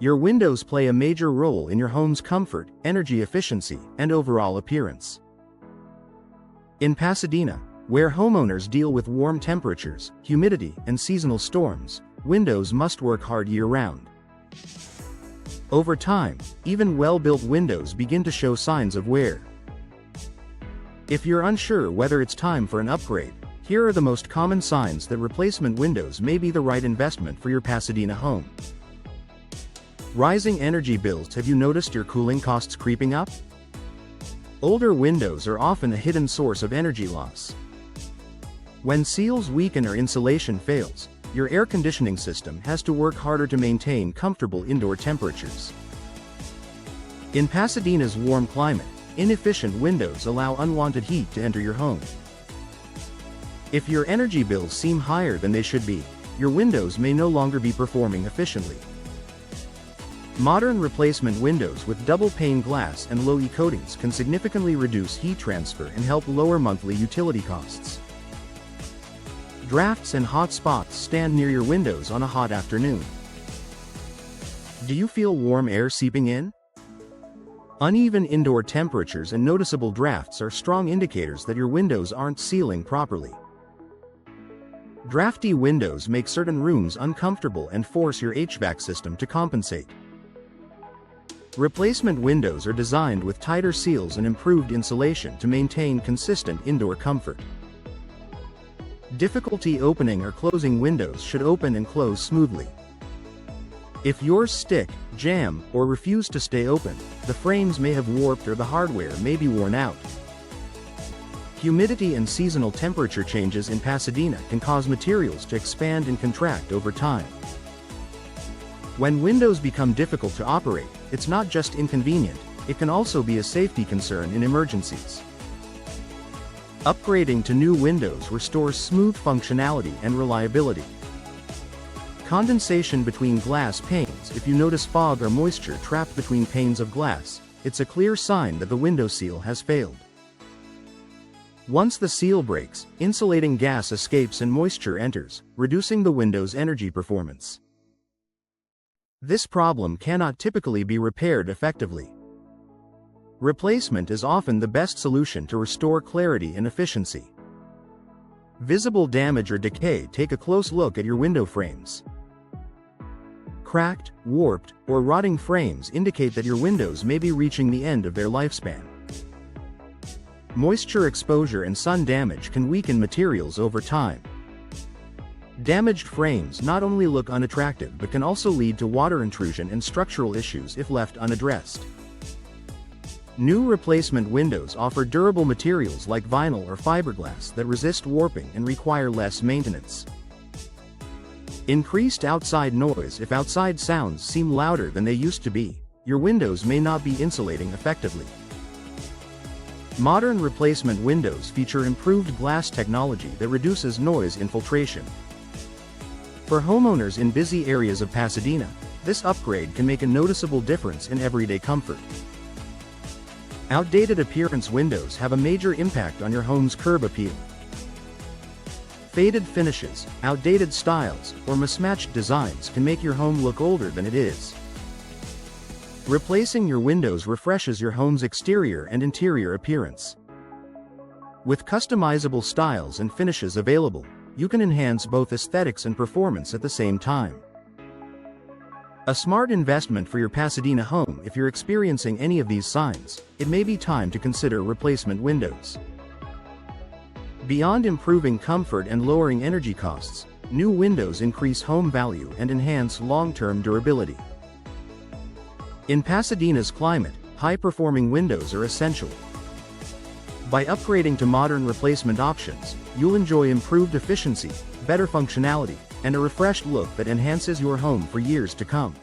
Your windows play a major role in your home's comfort, energy efficiency, and overall appearance. In Pasadena, where homeowners deal with warm temperatures, humidity, and seasonal storms, windows must work hard year-round. Over time, even well-built windows begin to show signs of wear. If you're unsure whether it's time for an upgrade, here are the most common signs that replacement windows may be the right investment for your Pasadena home. Rising energy bills. Have you noticed your cooling costs creeping up? Older windows are often a hidden source of energy loss. When seals weaken or insulation fails, your air conditioning system has to work harder to maintain comfortable indoor temperatures. In Pasadena's warm climate, inefficient windows allow unwanted heat to enter your home. If your energy bills seem higher than they should be, your windows may no longer be performing efficiently. Modern replacement windows with double-pane glass and low-E coatings can significantly reduce heat transfer and help lower monthly utility costs. Drafts and hot spots. Stand near your windows on a hot afternoon. Do you feel warm air seeping in? Uneven indoor temperatures and noticeable drafts are strong indicators that your windows aren't sealing properly. Drafty windows make certain rooms uncomfortable and force your HVAC system to compensate. Replacement windows are designed with tighter seals and improved insulation to maintain consistent indoor comfort. Difficulty opening or closing windows. Should open and close smoothly. If yours stick, jam, or refuse to stay open, the frames may have warped or the hardware may be worn out. Humidity and seasonal temperature changes in Pasadena can cause materials to expand and contract over time. When windows become difficult to operate, it's not just inconvenient, it can also be a safety concern in emergencies. Upgrading to new windows restores smooth functionality and reliability. Condensation between glass panes. If you notice fog or moisture trapped between panes of glass, it's a clear sign that the window seal has failed. Once the seal breaks, insulating gas escapes and moisture enters, reducing the window's energy performance. This problem cannot typically be repaired effectively. Replacement is often the best solution to restore clarity and efficiency. Visible damage or decay. Take a close look at your window frames. Cracked, warped, or rotting frames indicate that your windows may be reaching the end of their lifespan. Moisture exposure and sun damage can weaken materials over time. Damaged frames not only look unattractive but can also lead to water intrusion and structural issues if left unaddressed. New replacement windows offer durable materials like vinyl or fiberglass that resist warping and require less maintenance. Increased outside noise. If outside sounds seem louder than they used to be, your windows may not be insulating effectively. Modern replacement windows feature improved glass technology that reduces noise infiltration. For homeowners in busy areas of Pasadena, this upgrade can make a noticeable difference in everyday comfort. Outdated appearance. Windows have a major impact on your home's curb appeal. Faded finishes, outdated styles, or mismatched designs can make your home look older than it is. Replacing your windows refreshes your home's exterior and interior appearance. With customizable styles and finishes available, you can enhance both aesthetics and performance at the same time. A smart investment for your Pasadena home. If you're experiencing any of these signs, it may be time to consider replacement windows. Beyond improving comfort and lowering energy costs, new windows increase home value and enhance long-term durability. In Pasadena's climate, high-performing windows are essential. By upgrading to modern replacement options, you'll enjoy improved efficiency, better functionality, and a refreshed look that enhances your home for years to come.